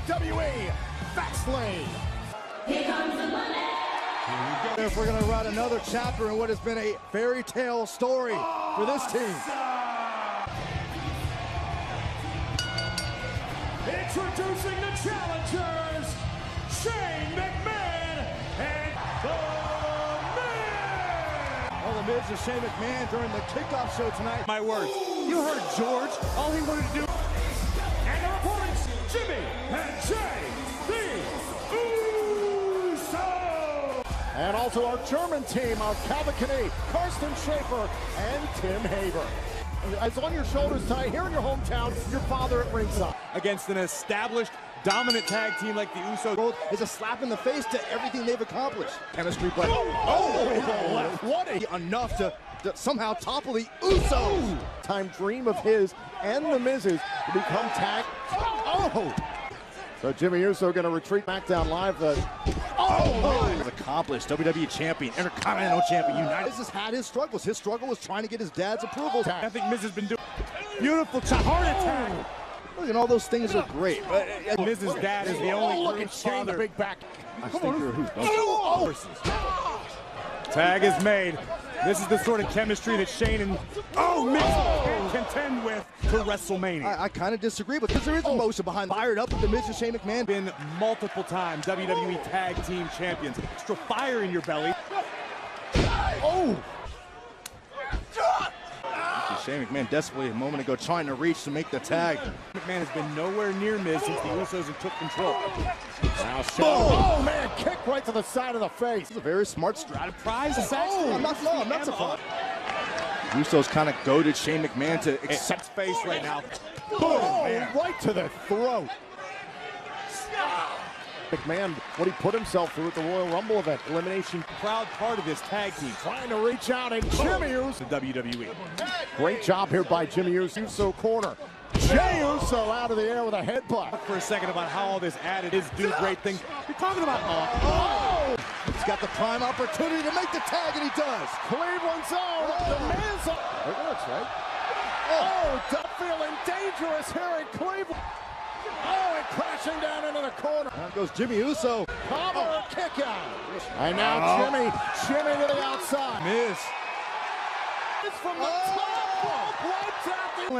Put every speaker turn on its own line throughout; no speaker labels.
WWE Fast Lane.
Here comes the money.
If we're going to write another chapter in what has been a fairy tale story for this team.
Introducing the challengers, Shane McMahon and The Miz.
Well, The Miz and Shane McMahon during the kickoff show tonight.
My words, you heard George. All he wanted to do. And the opponents, Jimmy and Jay, the Uso.
And also our German team of Calvin Kinney, Karsten Schaefer, and Tim Haber. It's on your shoulders tonight, here in your hometown, your father at ringside.
Against an established, dominant tag team like the Usos.
Is a slap in the face to everything they've accomplished. Chemistry play. What enough to somehow topple the Usos. Time dream of his and the Miz's to become tag. So Jimmy Uso going to retreat back down live. Accomplished WWE champion, Intercontinental champion, United. Miz has had his struggles. His struggle was trying to get his dad's approval.
I think Miz has been doing beautiful heart attack.
Look, and all those things are great. But
Miz's dad is the only
look at Shane, the big back.
Tag is made. This is the sort of chemistry that Shane and Miz can contend with for WrestleMania.
I kind of disagree because there is emotion behind. Fired up with the Miz and Shane McMahon.
Been multiple time WWE Tag Team Champions. Extra fire in your belly.
Shane McMahon desperately a moment ago trying to reach to make the tag.
McMahon has been nowhere near Miz since the Usos took control.
Now oh man, kick right to the side of the face. This is a very smart strategy.
Surprise is actually
I'm not surprised. Usos kind of goaded Shane McMahon to accept
face right now.
Right to the throat. McMahon, what he put himself through at the Royal Rumble event. Elimination.
Proud part of this tag team.
Trying to reach out and Jimmy Uso.
The WWE.
Great job here by Jimmy Uso corner. Jey Uso out of the air with a headbutt.
For a second about how all this added is do great things. You're talking about
he's got the prime opportunity to make the tag, and he does. Cleveland's own. The man's on. That's right. Feeling dangerous here in Cleveland. And crashing down into the corner. Down goes Jimmy Uso. Cover, kick out. And now Jimmy to the outside.
Miz.
It's from the top.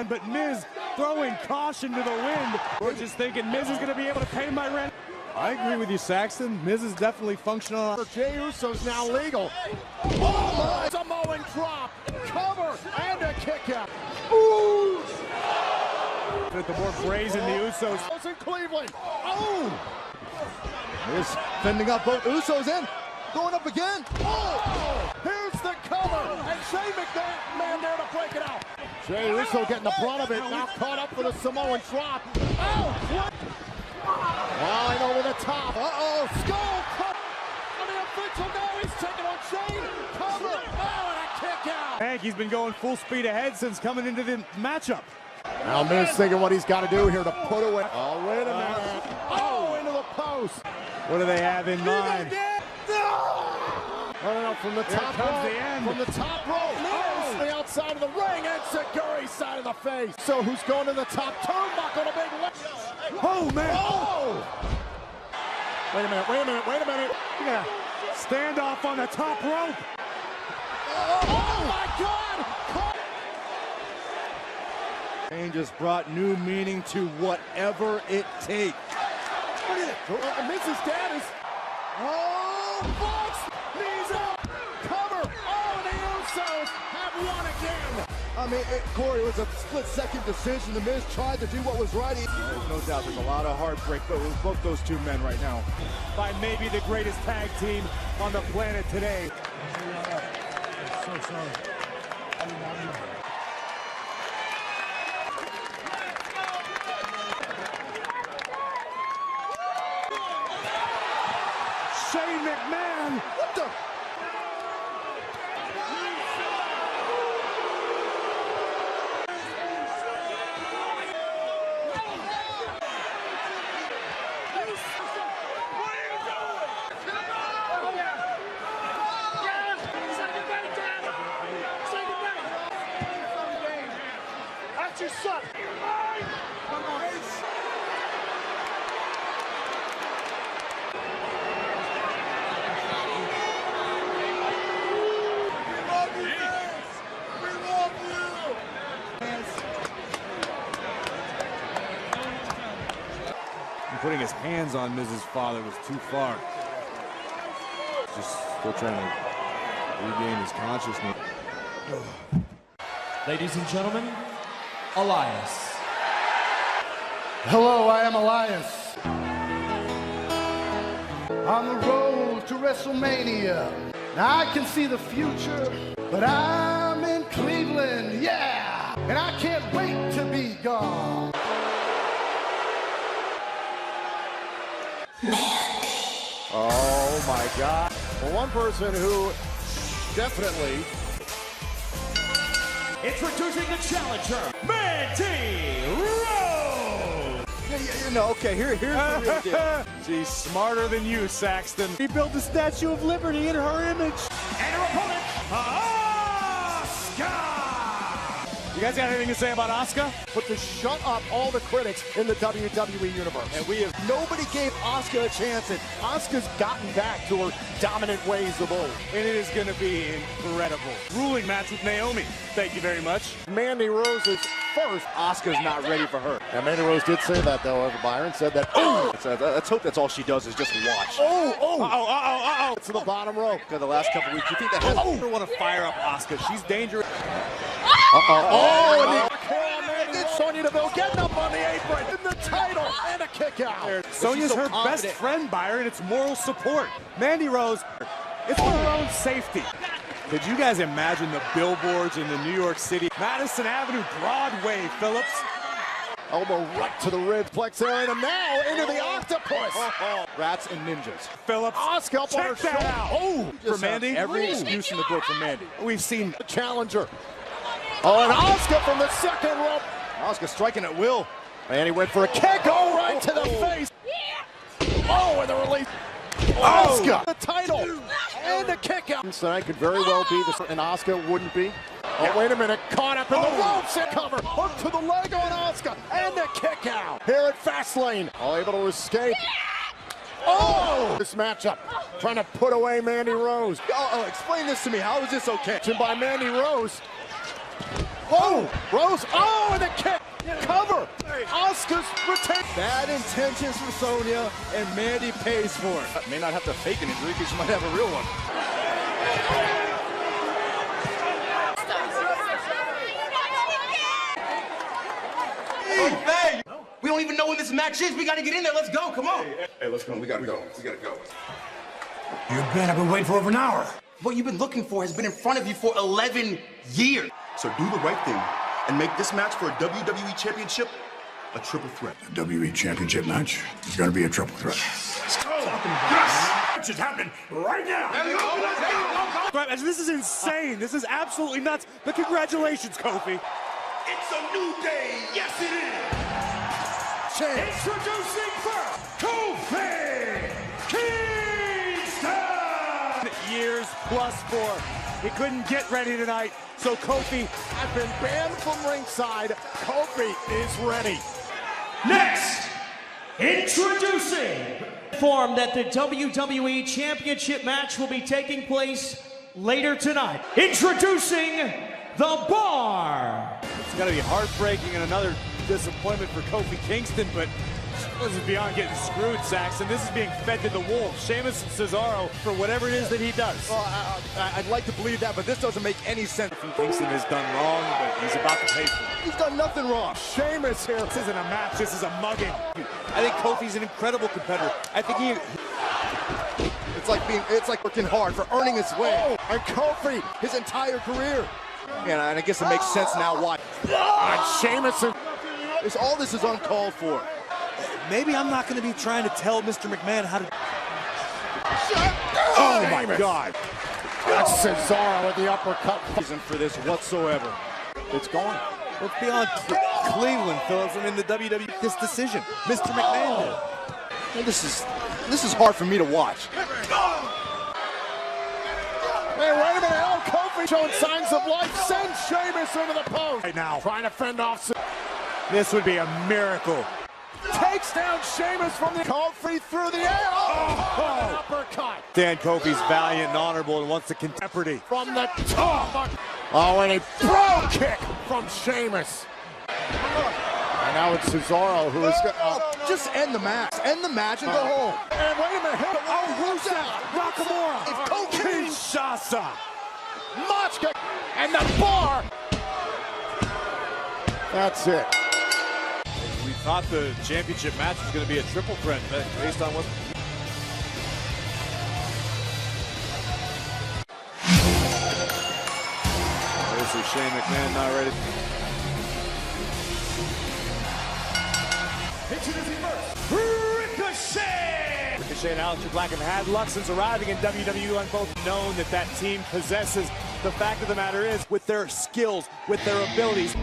But Miz throwing caution to the wind. We're just thinking Miz is going to be able to pay my rent. I agree with you, Saxton. Miz is definitely functional.
Jey Uso's now legal. Oh my! Samoan drop, cover, and a kick out. Ooh!
The more brazen the Usos.
In Cleveland. Miz fending up both Usos in. Going up again. Here's the cover, and Shane McMahon there to break it out. Jey Uso getting the brunt of it, now caught up for the Samoan drop. Line over the top. Skull cut. And the official now he's taking on Shane. Cover. And a kick out.
Hank, he's been going full speed ahead since coming into the matchup.
Now Miz thinking what he's got to do here to put away. Oh, wait a minute. Into the post.
What do they have in mind?
From the top rope.
The end.
From the top rope. The outside of the ring and Seguri's side of the face. So who's going to the top turnbuckle? A big left.
Oh, man.
Wait a minute.
You got a standoff on the top rope.
Oh my God. Change has brought new meaning to whatever it takes. Look at it. Mrs. Dad is. Box. Knees up. Cover. The Usos have won again. I mean, Corey, it was a split-second decision. The Miz tried to do what was right. There's no doubt there's a lot of heartbreak with both those two men right now.
By maybe the greatest tag team on the planet today.
I'm so sorry.
Shane McMahon.
What the?
That's your son.
putting his hands on Miz's father was too far. Just still trying to regain his consciousness.
Ladies and gentlemen, Elias.
Hello, I am Elias. On the road to WrestleMania. Now I can see the future, but I'm in Cleveland, yeah! And I can't wait to be gone.
Oh my God. Well, one person who definitely...
Introducing the challenger, Mandy Rose!
Okay, here's the real deal.
She's smarter than you, Saxton. He built the Statue of Liberty in her image.
And her opponent, Asuka!
You guys got anything to say about Asuka?
But to shut up all the critics in the WWE Universe. And nobody gave Asuka a chance, and Asuka's gotten back to her dominant ways of old.
And it is going to be incredible. Ruling match with Naomi. Thank you very much.
Mandy Rose is first. Asuka's not ready for her. And Mandy Rose did say that, though. Byron said that. Oh! Let's hope that's all she does is just watch.
Oh!
To the bottom row. The last couple weeks, you think that has...
I never want to fire up Asuka. She's dangerous.
Sonya Deville getting up on the apron, and the title, and a kick out.
Sonya's her best friend, Byron. It's moral support. Mandy Rose, it's for her own safety. Could you guys imagine the billboards in the New York City? Madison Avenue, Broadway, Phillips.
Elbow right to the ribs, plex area, and now into the octopus. Rats and ninjas.
Phillips,
Asuka up on her
check that out.
Oh,
For Mandy?
Every excuse in the book for Mandy.
We've seen
the challenger. Oh, and Asuka from the second rope. Asuka striking at will. And he went for a kick. Oh, right to the face. Oh, and the release. Asuka, the title, and a kick out. Tonight could very well be this, and Asuka wouldn't be. Oh, wait a minute. Caught up in the ropes and cover. Hook to the leg on Asuka, and a kick out. Here at Fastlane. All able to escape. Oh! This matchup, trying to put away Mandy Rose. Explain this to me. How is this okay? By Mandy Rose. Oh, Rose, oh, and a kick, cover. Asuka's retained. Bad intentions for Sonya, and Mandy pays for it. May not have to fake an injury because she might have a real one.
Hey, we don't even know when this match is. We got to get in there. Let's go. Come on.
Hey, let's go. We gotta go.
I've been waiting for over an hour. What you've been looking for has been in front of you for 11 years.
So do the right thing and make this match for a WWE Championship a triple threat.
The WWE Championship match is going to be a triple threat.
Let's go.
Match is happening right now.
This is insane. This is absolutely nuts. But congratulations, Kofi.
It's a new day. Yes, it is.
Introducing first, Kofi Kingston!
Years plus 4. He couldn't get ready tonight, so Kofi
has been banned from ringside. Kofi is ready.
Next, introducing, informed that the WWE Championship match will be taking place later tonight. Introducing The Bar.
It's got to be heartbreaking and another disappointment for Kofi Kingston, but this is beyond getting screwed, Saxton. This is being fed to the wolves. Sheamus and Cesaro for whatever it is that he does.
Well, I'd like to believe that, but this doesn't make any sense.
Kingston has done wrong, but he's about to pay for it.
He's done nothing wrong. Sheamus here.
This isn't a match. This is a mugging. I think Kofi's an incredible competitor. I think
it's like working hard for earning his way. Oh, and Kofi, his entire career. And I guess it makes sense now why. And Sheamus, all this is uncalled for.
Maybe I'm not going to be trying to tell Mr. McMahon how to...
Oh my God. That's Cesaro with the uppercut. Reason for this whatsoever. It's gone.
It's beyond Cleveland, Phillips. I mean, the WWE, this decision. Mr. McMahon did.
Well, this is hard for me to watch. Hey, wait a minute. Oh, Kofi showing signs of life. Send Sheamus into the post.
Right now.
Trying to fend off.
This would be a miracle.
Takes down Sheamus from the Kofi through the air. Oh, uppercut.
Dan Kofi's valiant and honorable and wants to contemporary.
From the top. Oh, and a bro kick from Sheamus. And now it's Cesaro who is
Just end the match. End the match and go home.
And wait a minute.
Who's that? Nakamura.
It's cocaine.
Kinshasa.
Machka. And the bar. That's it.
We thought the championship match was going to be a triple threat based on what... This is Shane McMahon not ready.
Introducing first, Ricochet!
Ricochet and Aleister Black have had luck since arriving in WWE and both known that that team possesses. The fact of the matter is, with their skills, with their abilities.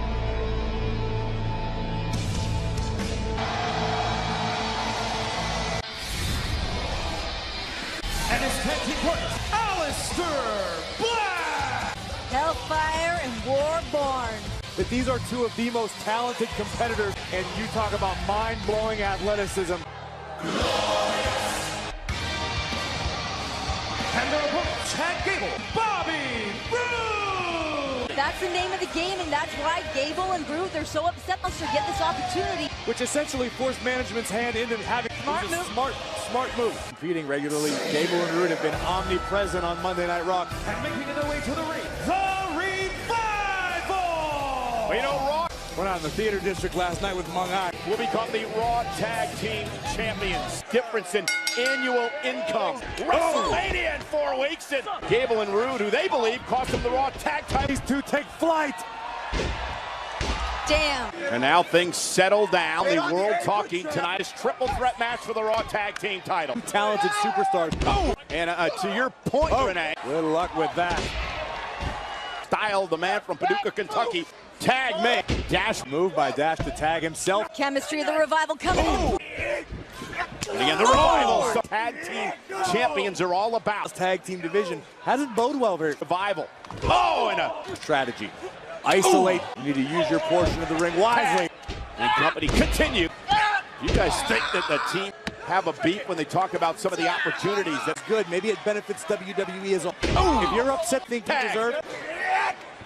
And his tag team partners, Aleister Black!
Hellfire and Warborn.
That these are two of the most talented competitors, and you talk about mind-blowing athleticism.
And their opponent, Chad Gable, Bobby Roode!
That's the name of the game, and that's why Gable and Roode, they're so upset to get this opportunity.
Which essentially forced management's hand into having smart move. Competing regularly, Gable and Roode have been omnipresent on Monday Night Raw.
And making their way to the ring, the Revival!
Well, you know, Raw
Went out in the theater district last night with Mung Ai.
will become the Raw Tag Team Champions. Difference in annual income. WrestleMania in 4 weeks. And Gable and Roode, who they believe cost them the Raw Tag Title.
These two take flight.
Damn.
And now things settle down. The world talking tonight is triple threat match for the Raw Tag Team title.
Talented superstars.
Oh, and to your point, Renee.
Good luck with that.
Style, the man from Paducah, Kentucky. Tag made. Dash
move by Dash to tag himself.
Chemistry of the Revival coming in.
And again, the Revival. So tag team champions are all about.
This tag team division hasn't bode well very.
Revival. Oh, and a
Strategy. Isolate. You need to use your portion of the ring wisely.
And company continue. You guys think that the team have a beat when they talk about some of the opportunities? That's
Good. Maybe it benefits WWE as well. If you're upset, think you deserve it.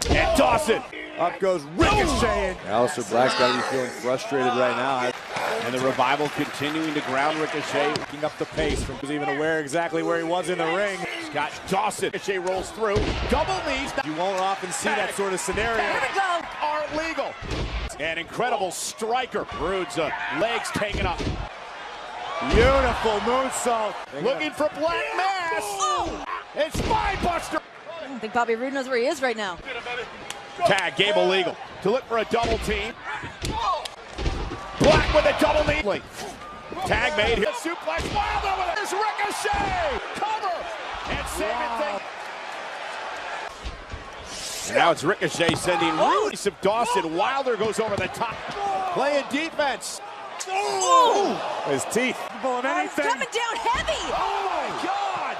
And Dawson.
Up goes Ricochet. Aleister Black's got to be feeling frustrated right now.
And the Revival continuing to ground Ricochet.
Picking up the pace from was even aware exactly where he was in the ring.
Scott Dawson. Ricochet rolls through. Double knees.
You won't often see that sort of scenario.
Here we go.
Are legal. An incredible striker. Roode's legs taken up.
Beautiful moonsault.
Looking for Black Mass.
Oh.
And Spinebuster.
I don't think Bobby Roode knows where he is right now.
Tag, Gable legal. To look for a double team. Black with a double knee. Tag made here. Suplex. Wilder with it. There's Ricochet. Cover. And saving thing. And now it's Ricochet sending Release of Dawson. Wilder goes over the top. Playing defense.
Oh! His teeth. Pulling
Oh, he's
anything.
coming down heavy.
Oh my God.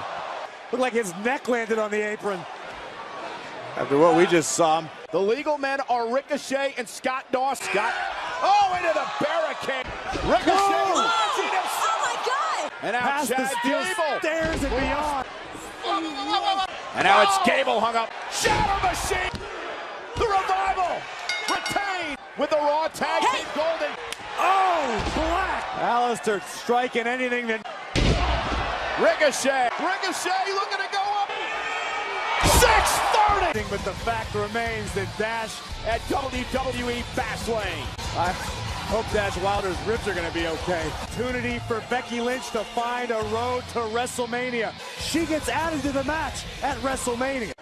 Looked like his neck landed on the apron. After what we just saw.
The legal men are Ricochet and Scott Dawson. Oh, into the barricade. Ricochet.
Oh my God.
And now
Past the
Chad
steel
Gable.
stairs and beyond.
And now it's Gable hung up. Shadow Machine. The Revival. Retained with the Raw Tag Team Golden.
Oh, Black. Aleister striking anything that.
Ricochet. Ricochet looking to go up. 630.
But the fact remains that Dash.
At WWE Fastlane.
I hope Dash Wilder's ribs are going to be okay. Opportunity for Becky Lynch to find a road to WrestleMania. She gets added to the match at WrestleMania.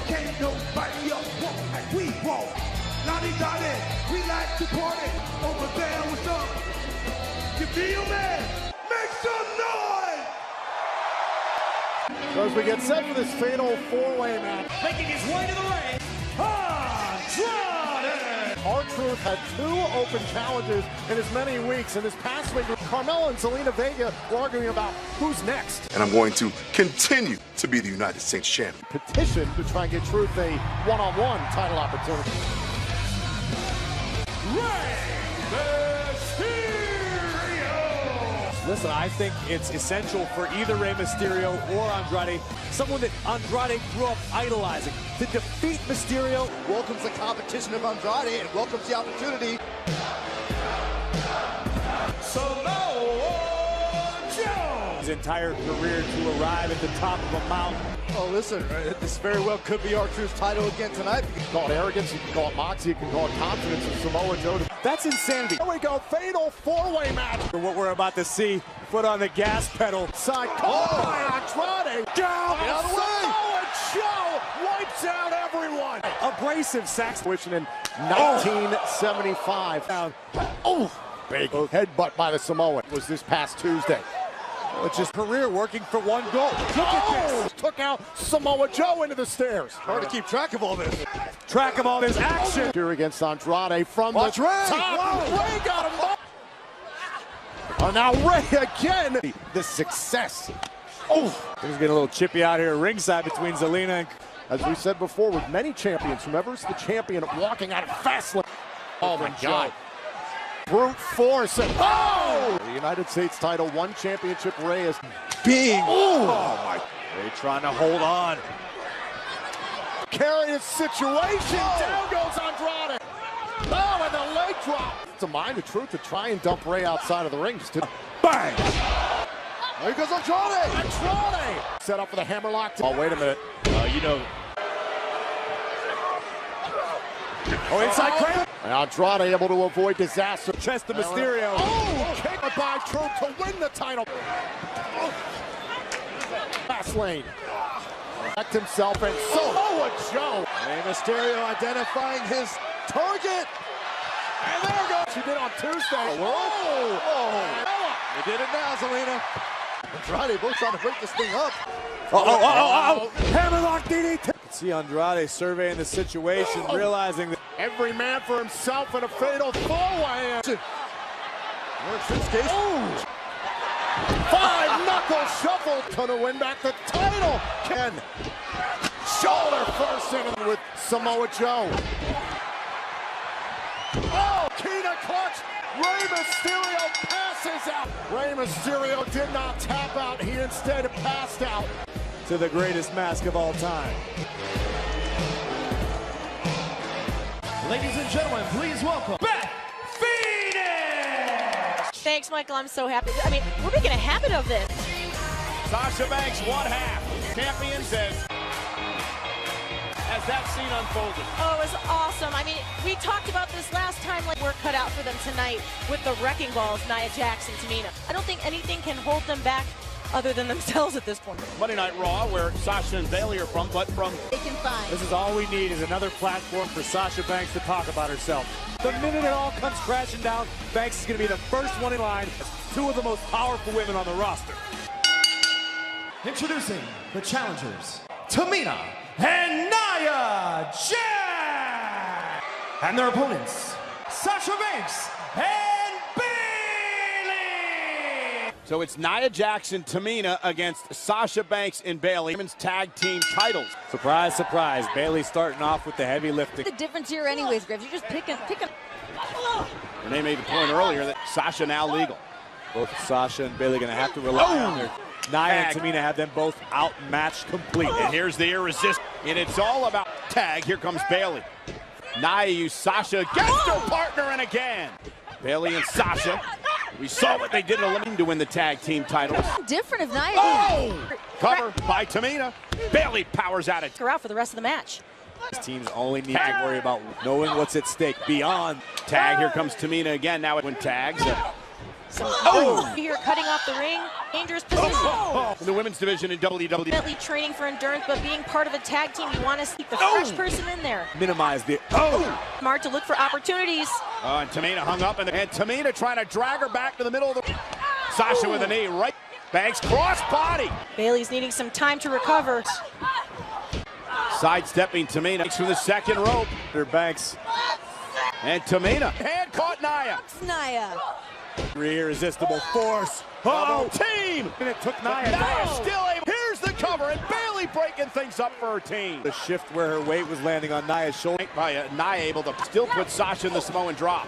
Can't nobody else walk like we walk. Lolly-dolly, we like to party. Over there, what's up? You feel me? Make some noise!
So as we get set for this fatal four-way match.
Making his way to the ring, Andrade!
R-Truth had 2 open challenges in as many weeks. In this past week, Carmella and Zelina Vega were arguing about who's next.
And I'm going to continue to be the United States champion.
Petition to try and get Truth a one-on-one title opportunity.
Listen, I think it's essential for either Rey Mysterio or Andrade, someone that Andrade grew up idolizing, to defeat Mysterio.
Welcomes the competition of Andrade and welcomes the opportunity.
His entire career to arrive at the top of a mountain.
Oh, listen, this very well could be R-Truth's title again tonight. You can call it arrogance, you can call it moxie, you can call it confidence of Samoa Joe.
That's insanity.
Here we go, fatal four-way match.
For what we're about to see, foot on the gas pedal.
Side call by Andrade. Down,
Get out of the way.
Samoa Joe wipes out everyone.
Abrasive sax.
Switching in 1975. Oh, big headbutt by the Samoan was this past Tuesday.
It's his career working for one goal. Look at this.
Took out Samoa Joe into the stairs. Hard to keep track of all this.
Track of all this action.
Here against Andrade from
Watch
the
Rey.
top. Rey got him. Oh, now Rey again. The success. Oh,
Things getting a little chippy out here ringside between Zelina and...
As we said before, with many champions, whomever's the champion walking out of fast lane. Oh my God. Brute force and the United States title, one championship. Rey is being
Oh my. Rey trying to hold on.
carrying situation. Down goes Andrade. Oh, and the leg drop. It's a mind of truth to try and dump Rey outside of the ring. Just to
Bang!
There goes Andrade. Andrade set up for the hammerlock. Oh, wait a minute.
Oh, inside Kramer.
And Andrade able to avoid disaster.
Chest of Mysterio.
Oh, kick by Truth to win the title. Fast lane. Protect himself and Samoa Joe. Rey Mysterio identifying his target. And there goes. She did on Tuesday. They did it now, Zelina. Andrade both trying to break this thing up.
Hammerlock DDT. See Andrade surveying the situation, realizing that
Every man for himself in a fatal four-way. Five knuckle shuffle to win back the title. Ken shoulder first in with Samoa Joe. Oh, Kina clutch. Rey Mysterio passes out. Rey Mysterio did not tap out. He instead passed out.
to the greatest mask of all time.
Ladies and gentlemen, please welcome Beth Phoenix!
Thanks, Michael. I'm so happy. I mean, we're making a habit of this.
Sasha Banks, one half. Champions as that scene unfolded.
Oh, it was awesome. I mean, we talked about this last time, like we're cut out for them tonight with the wrecking balls, Nia Jax and Tamina. I don't think anything can hold them back other than themselves at this point.
Monday Night Raw, where Sasha and Bayley are from, but from...
They can find.
This is all we need, is another platform for Sasha Banks to talk about herself. The minute it all comes crashing down, Banks is going to be the first one in line. Two of the most powerful women on the roster.
Introducing the challengers, Tamina and Nia Jax! And their opponents, Sasha Banks and Bayley!
So it's Nia Jax and Tamina against Sasha Banks and Bayley. Women's tag team titles.
Surprise, surprise. Bayley starting off with the heavy lifting.
The difference here anyways, Graves. You're just picking.
Renee made the point earlier that Sasha now legal.
Both Sasha and Bayley going to have to rely on their... Nia and Tamina have them both outmatched completely.
And here's the irresistible. And it's all about tag. Here comes Bayley. Nia used Sasha against her partner, and again. Bayley and Sasha. We saw what they did at Elimination to win the tag team titles.
Different if Nia.
Cover by Tamina. Bayley powers at it.
Her out for the rest of the match.
These teams only need to worry about knowing what's at stake beyond.
Tag. Here comes Tamina again. Now when tags.
Here cutting off the ring. Dangerous position.
In the women's division in WWE.
Definitely training for endurance, but being part of a tag team, you want to keep the fresh person in there.
Minimize the...
Smart to look for opportunities.
And Tamina hung up, and Tamina trying to drag her back to the middle of the... Sasha with a knee, right. Banks cross body.
Bayley's needing some time to recover.
Sidestepping Tamina from the second rope.
Banks.
And Tamina. Hand caught Nia.
Nia.
Irresistible force.
Team!
And it took Nia
Nia still able. Here's the cover, and Bayley breaking things up for her team.
The shift where her weight was landing on Nia's shoulder.
Nia able to still put Sasha in the Samoan drop.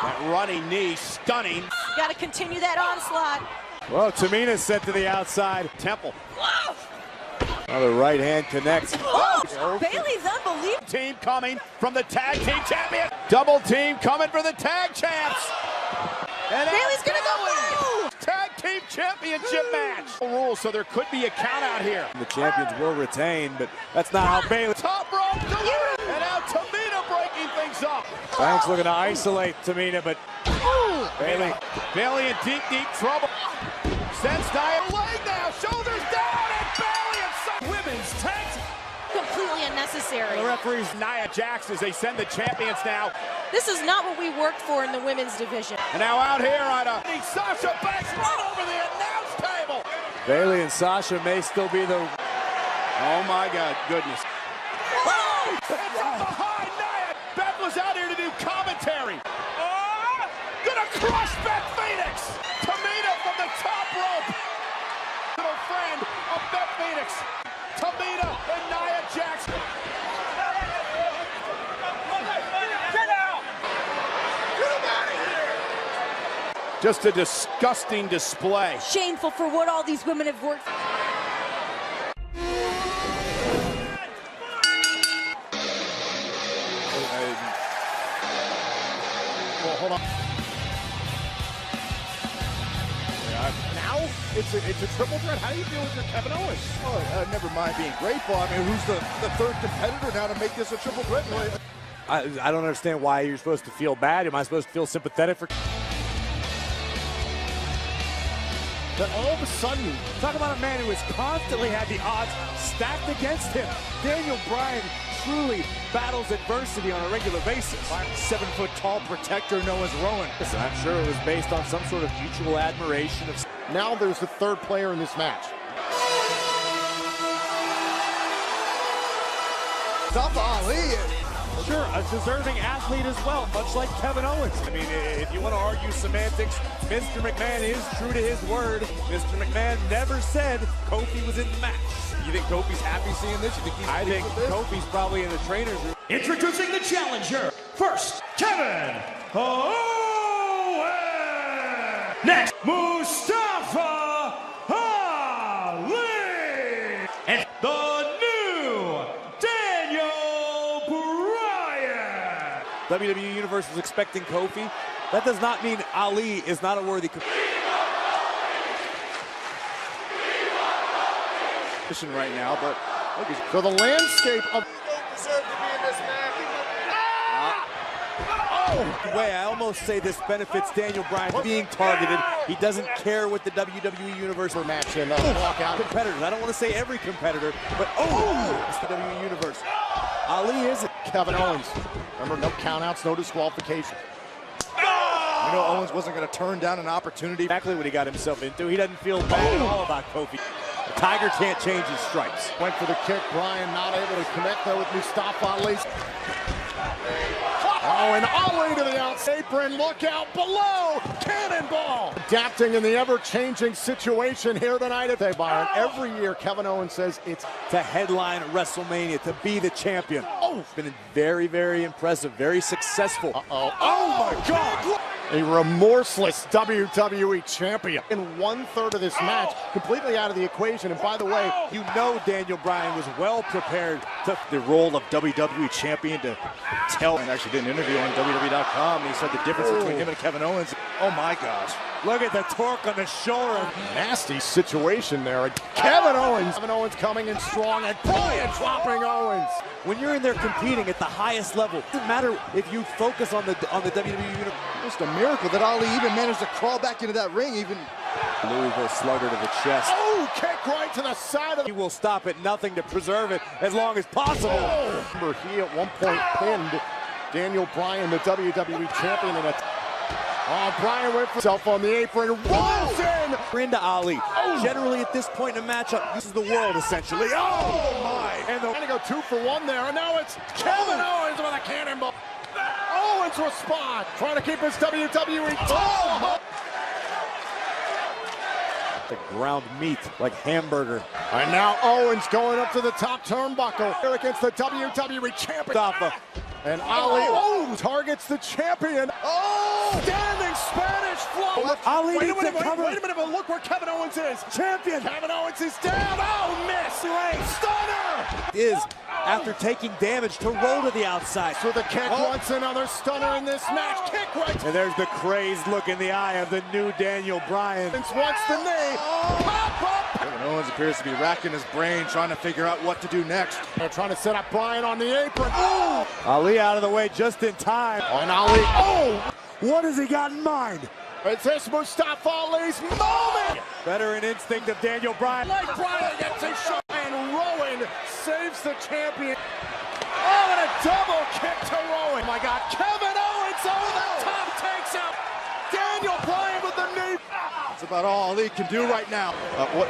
That running knee, stunning.
Got to continue that onslaught.
Well, Tamina's sent to the outside.
Temple.
Oh, the right hand connects.
Oh, Bailey's unbelievable.
Team coming from the tag team champion. Double team coming for the tag champs. And
Bailey's gonna go through.
Tag team championship match. Rules, so there could be a count out here.
The champions will retain, but that's not how Bailey.
Top rope, and now Tamina breaking things up.
Banks looking to isolate Tamina, but Bailey in deep trouble.
Sends Nia leg now, shoulders down, and Bailey and women's tag.
Completely unnecessary.
The referees Nia Jax as they send the champions now.
This is not what we worked for in the women's division.
And now out here on a Sasha Banks right over the announce table.
Bailey and Sasha may still be the.
Oh my God, goodness. Oh! It's up behind Nia. Beth was out here to do commentary. Gonna crush Beth Phoenix. Tamina from the top rope. Little friend of Beth Phoenix. Tamina and Nia Jax. Just a disgusting display.
Shameful for what all these women have worked for.
Well, hold on. Now it's a triple threat. How do you deal with your Kevin Owens? Oh, never mind being grateful. I mean, who's the third competitor now to make this a triple threat?
I don't understand why you're supposed to feel bad. Am I supposed to feel sympathetic for?
That all of a sudden,
Talk about a man who has constantly had the odds stacked against him. Daniel Bryan truly battles adversity on a regular basis.
7-foot-tall protector Noah's Rowan.
Listen, I'm sure it was based on some sort of mutual admiration of.
Now there's the third player in this match. Stop Ali.
Sure, a deserving athlete as well, much like Kevin Owens. I mean, if you want to argue semantics, Mr. McMahon is true to his word. Mr. McMahon never said Kofi was in the match. You think Kofi's happy seeing this? You think he's I think Kofi's probably in the trainer's room.
Introducing the challenger. First, Kevin Owens. Next, Mustafa Ali. And the new Daniel Bryan.
WWE Universe was expecting Kofi. That does not mean Ali is not a worthy
position right now, but so the landscape of
I almost say this benefits Daniel Bryan being targeted. He doesn't care what the WWE Universe or match and walk out competitors. I don't want to say every competitor, but it's the WWE Universe. Ali isn't.
Kevin Owens. Remember, no countouts, no disqualification. You know, Owens wasn't going to turn down an opportunity.
Exactly what he got himself into. He doesn't feel bad at all about Kofi. The Tiger can't change his stripes.
Went for the kick. Bryan not able to connect there with Mustafa Ali. Oh, and Ali to the outside apron. Look out below. Cannonball. Adapting in the ever-changing situation here tonight at Byron. Every year, Kevin Owens says it's
to headline WrestleMania, to be the champion. It's been very, very impressive, very successful.
Oh my God. A remorseless WWE champion. In 1/3 of this match, completely out of the equation. And by the way,
you know Daniel Bryan was well prepared to the role of WWE champion to tell.
And actually did an interview on WWE.com. And he said the difference between him and Kevin Owens. Oh my gosh.
Look at the torque on the shoulder.
Nasty situation there. Kevin Owens coming in strong, and Bryan dropping Owens.
When you're in there competing at the highest level, it doesn't matter if you focus on the WWE Universe.
Just a miracle that Ali even managed to crawl back into that ring. Even
Louisville slugger to the chest.
Oh, kick right to the side of.
He will stop at nothing to preserve it as long as possible.
Remember, he at one point pinned Daniel Bryan, the WWE champion, in a. Bryan went for himself on the apron, rolls in!
Into Ali. Generally at this point in a matchup, this is the world essentially. Oh my!
And they're gonna go 2 for 1 there, and now it's Kevin Owens with a cannonball. Owens responds, trying to keep his WWE title.
The ground meat like hamburger.
And now Owens going up to the top turnbuckle here against the WWE champion.
Mustafa.
And Ali targets the champion. Standing Spanish fly.
Ali
Wait a
needs to
minute,
cover.
wait a minute, but look where Kevin Owens is.
Champion.
Kevin Owens is down. Oh, miss. Stunner.
Is after taking damage to roll to the outside.
So the kick wants another stunner in this match. Kick right.
And there's the crazed look in the eye of the new Daniel Bryan.
Wants the knee. Pop up. Kevin Owens appears to be racking his brain, trying to figure out what to do next. They're trying to set up Bryan on the apron. Oh!
Ali out of the way just in time.
And Ali. Oh!
What has he got in mind?
Is this Mustafa Ali's moment?
Veteran instinct of Daniel Bryan.
Like Bryan gets a shot, and Rowan saves the champion. Oh, and a double kick to Rowan. Oh my God, Kevin Owens over the top takes out Daniel Bryan with the knee. That's about all Ali can do right now.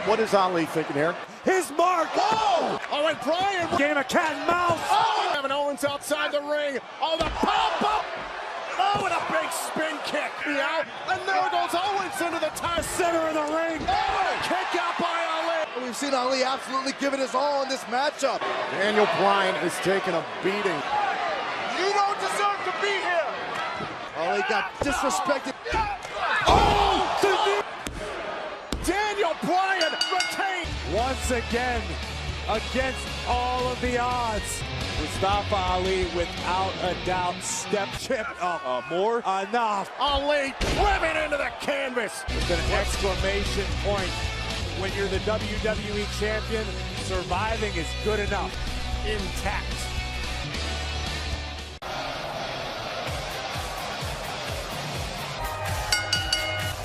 What is Ali thinking here?
His mark.
Oh! Oh, and Bryan.
Game of cat and mouse.
Oh, Kevin Owens outside the ring. Oh, the pop-up. Oh, and a big spin kick. Yeah. And there goes Owens into the center of the ring. Oh, kick out by Ali. We've seen Ali absolutely give it his all in this matchup. Daniel Bryan is taking a beating. You don't deserve to be here. Ali got disrespected. Oh! Daniel Bryan retained.
Once again, against all of the odds. Mustafa Ali, without a doubt, step chip. More? Enough.
Ali driven into the canvas.
It's an exclamation point. When you're the WWE champion, surviving is good enough.
Intact.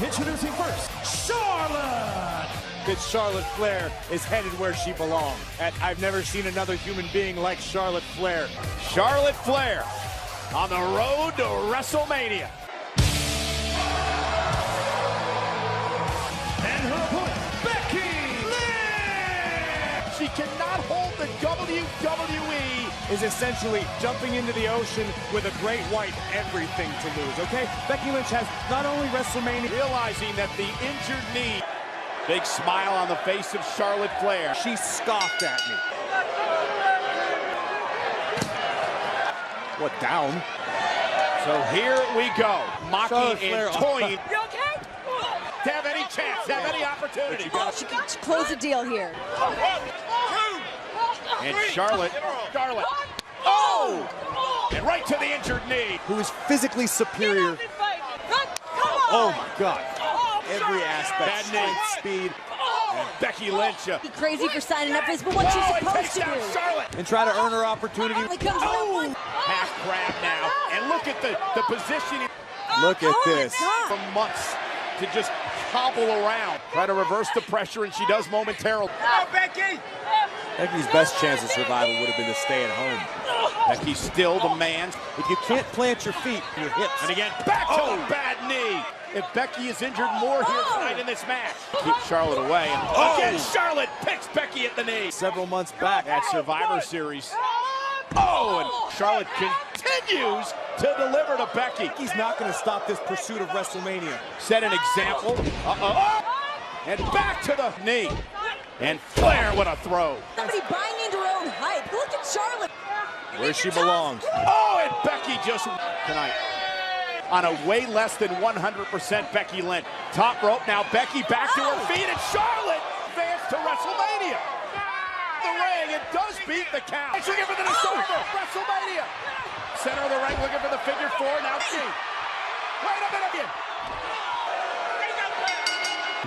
Introducing first, Charlotte.
That Charlotte Flair is headed where she belongs. And I've never seen another human being like Charlotte Flair.
Charlotte Flair on the road to WrestleMania.
And her opponent, Becky Lynch.
She cannot hold the WWE.
Is essentially jumping into the ocean with a great white, everything to lose, okay? Becky Lynch has not only WrestleMania,
Realizing that the injured knee. Big smile on the face of Charlotte Flair.
she scoffed at me. What, down?
So here we go. Mocking
Charlotte Flair.
and toying.
You okay?
To have any chance, to have any opportunity.
Oh, she can close the deal here.
And Charlotte. Oh! And right to the injured knee.
Who is physically superior. Oh my God. Every aspect,
Bad knee.
speed.
And Becky Lynch.
Be crazy for signing up for this, but what's she supposed to do?
Charlotte.
And try to earn her opportunity.
Half crab now. And look at the positioning.
Look at this.
For months to just hobble around. Try to reverse the pressure, and she does momentarily. Oh, Becky!
Becky's best chance of survival would have been to stay at home.
Becky still the man.
If you can't plant your feet, your hips.
And again, back to the bad knee. If Becky is injured more here tonight in this match. Keep Charlotte away. And again, Charlotte picks Becky at the knee.
Several months back
At Survivor Series. Oh, and Charlotte continues to deliver to Becky.
He's not going to stop this pursuit of WrestleMania.
Set an example. And back to the knee. And Flair, what a throw.
Somebody buying into her own hype. Look at Charlotte.
Where she belongs.
Oh, and Becky just tonight on a way less than 100% Becky Lynch. Top rope now, Becky back to her feet, and Charlotte advances to WrestleMania. The ring, it does beat the count. She's looking for the WrestleMania. Center of the ring, looking for the figure four. Now she. Wait a minute again.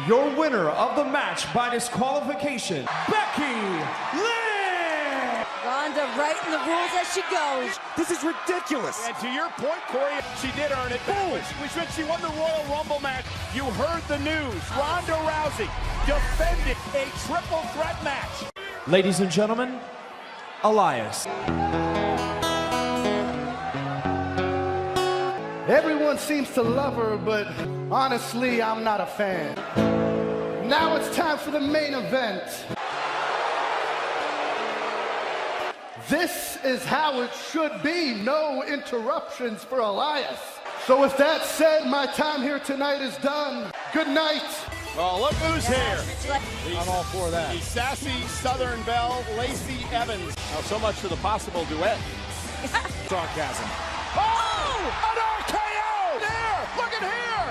Your winner of the match by disqualification, Becky Lynch.
Ronda writing the rules as she goes.
This is ridiculous.
And to your point, Corey, she did earn it. When she won the Royal Rumble match, you heard the news. Ronda Rousey defended a triple threat match.
Ladies and gentlemen, Elias.
Everyone seems to love her, but honestly, I'm not a fan. Now it's time for the main event. This is how it should be. No interruptions for Elias. So with that said, my time here tonight is done. Good night.
Oh, look who's here.
I'm all for that.
The sassy Southern Belle, Lacey Evans. Now, so much for the possible duet.
Sarcasm.
Oh! An RKO! There! Look it here.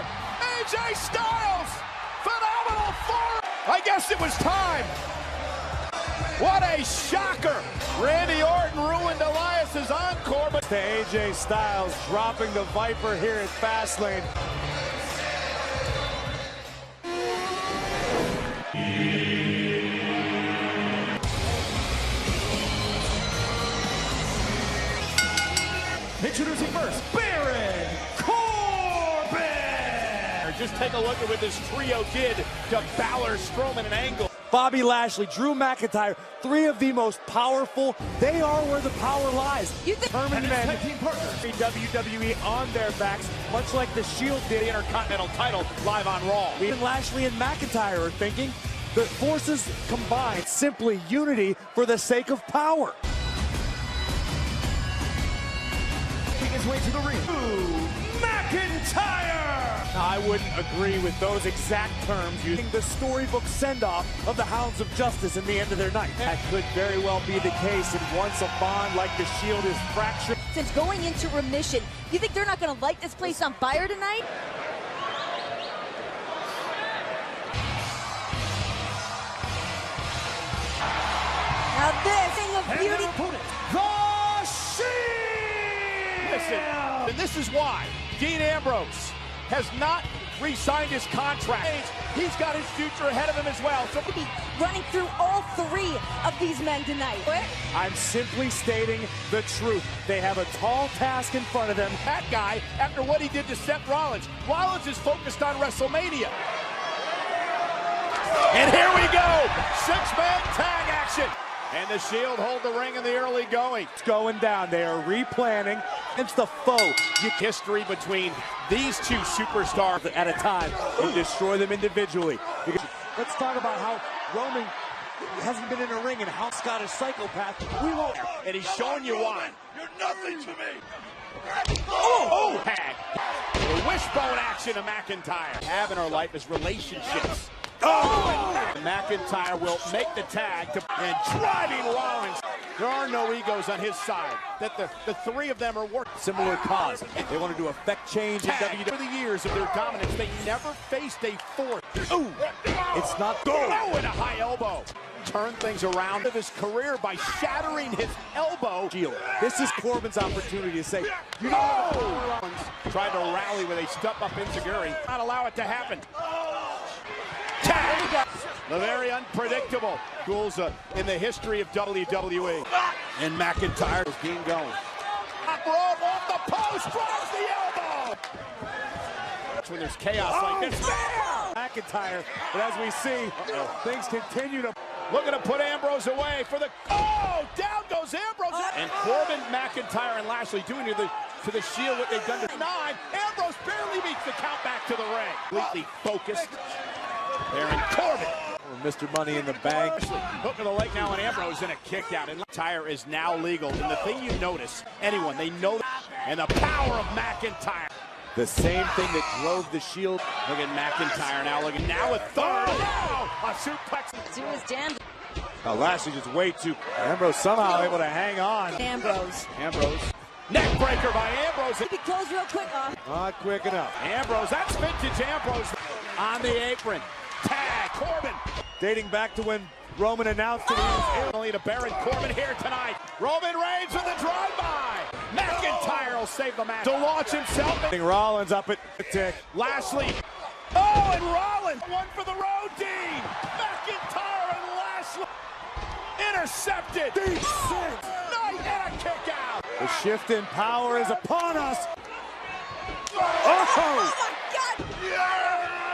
AJ Styles, phenomenal form. I guess it was time. What a shocker. Randy Orton ruined Elias's encore. But
to AJ Styles dropping the Viper here at Fastlane.
Introducing first, Baron Corbin!
Just take a look at what this trio did to Balor, Strowman, and Angle.
Bobby Lashley, Drew McIntyre, three of the most powerful. They are where the power lies. Determined men, WWE on their backs, much like the Shield did.
The Intercontinental title live on Raw.
Even Lashley and McIntyre are thinking the forces combined, simply unity for the sake of power.
Making his way to the ring, McIntyre!
Now, I wouldn't agree with those exact terms, using the storybook send-off of the Hounds of Justice in the end of their night. That could very well be the case, and once a bond like the Shield is fractured.
Since going into remission, you think they're not going to light this place on fire tonight? Now this thing of beauty.
The Shield!
Listen, and this is why Dean Ambrose has not re-signed his contract. He's got his future ahead of him as well. So
We'll be running through all three of these men tonight.
I'm simply stating the truth. They have a tall task in front of them.
that guy, after what he did to Seth Rollins, Rollins is focused on WrestleMania. And here we go, six-man tag action. And the Shield hold the ring in the early going.
It's going down. They are replanning. It's the foe.
History between these two superstars
At a time and destroy them individually. Because let's talk about how Roman hasn't been in a ring and how Scott is psychopath. We won't.
And he's showing you why. You're nothing to me. Oh! Tag. The wishbone action of McIntyre. Have in our life is relationships. Oh! And McIntyre will make the tag and driving Rollins. There are no egos on his side. That the three of them are working.
Similar cause. They wanted to affect change in WWE.
For the years of their dominance, they never faced a fourth. Ooh!
It's not good.
Oh, and a high elbow. Turn things around of his career by shattering his elbow.
This is Corbin's opportunity to say, you know,
Rollins tried to rally with a step-up enziguri. Not allow it to happen. Tag. The very unpredictable duels in the history of WWE. And McIntyre is being going. Up rope off the post, drives the elbow. That's when there's chaos like this.
McIntyre, but as we see, things continue to...
Looking to put Ambrose away for the... Oh, down goes Ambrose. And Corbin, McIntyre, and Lashley doing to the Shield what they've done to 9. Ambrose barely makes the count back to the ring. Completely focused. Baron Corbin.
Mr. Money in the Bank.
Hook of the leg now, and Ambrose in a kick out. And McIntyre is now legal. And the thing you notice, anyone, they know that. And the power of McIntyre.
The same thing that drove the Shield.
Look at McIntyre now. Look at now a third. Now a suplex.
Do his damn.
Now Lashley just way too... Ambrose somehow able to hang on.
Ambrose.
Neck breaker by Ambrose.
He close real quick.
Not quick enough.
Ambrose, that's vintage Ambrose. On the apron. Tag, Corbin.
Dating back to when Roman announced that he was
Only to Baron Corbin here tonight. Roman Reigns with a drive-by. McIntyre will save the match to launch himself.
Rollins up at the tick.
Lashley. Oh, and Rollins. One for the road, Dean. McIntyre and Lashley. Intercepted.
Deep six.
Knight and a kick out.
The shift in power is upon us.
Oh my God!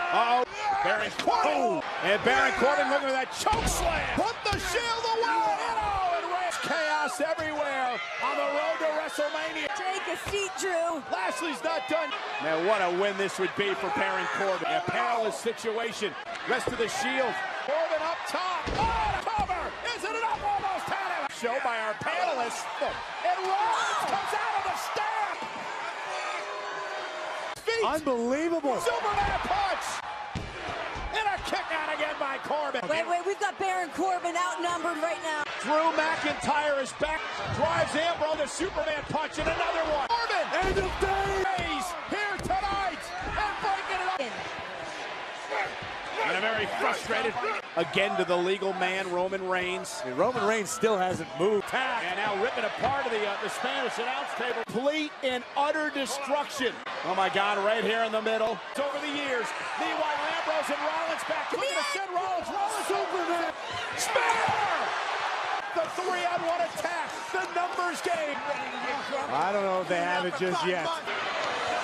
Oh, Baron Corbin. Oh. And Baron Corbin looking at that choke slam. Put the Shield away. And Reigns. Chaos everywhere on the road to WrestleMania.
Take a seat, Drew.
Lashley's not done. Man, what a win this would be for Baron Corbin. A perilous situation. Rest of the Shield. Corbin up top. Oh, cover. Is it enough? Almost had him. Show by our panelists. And Rollins comes out of the stamp. Feet.
Unbelievable.
Superman punch. And a kick out again by Corbin.
Wait, we've got Baron Corbin outnumbered right now.
Drew McIntyre is back. Drives Ambrose, the Superman punch, and another one. Corbin.
End of day.
Here tonight. And And a very frustrated, again to the legal man, Roman Reigns.
And Roman Reigns still hasn't moved.
And now ripping apart of the Spanish announce table. Complete and utter destruction. Oh my God, right here in the middle. It's over the years. Meanwhile, Ambrose and Rollins back. Looking to send Rollins. Superman. Spear! The 3-on-1 attack. The numbers game.
I don't know if they have it just yet.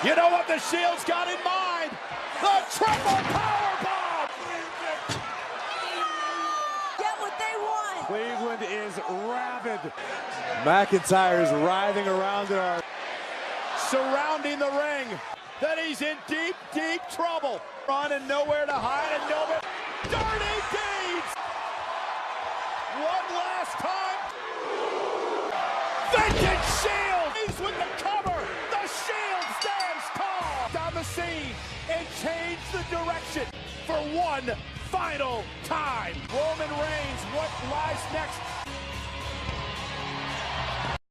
You know what the Shield's got in mind? The triple powerbomb!
Get what they want!
Cleveland is rabid. McIntyre is writhing around in our...
Surrounding the ring. That he's in deep, deep trouble. Run and nowhere to hide and nowhere. Dirty deeds! One last time. Vintage Shield! He's with the cover. The Shield stands tall. Down the scene and change the direction for one final time. Roman Reigns, what lies next?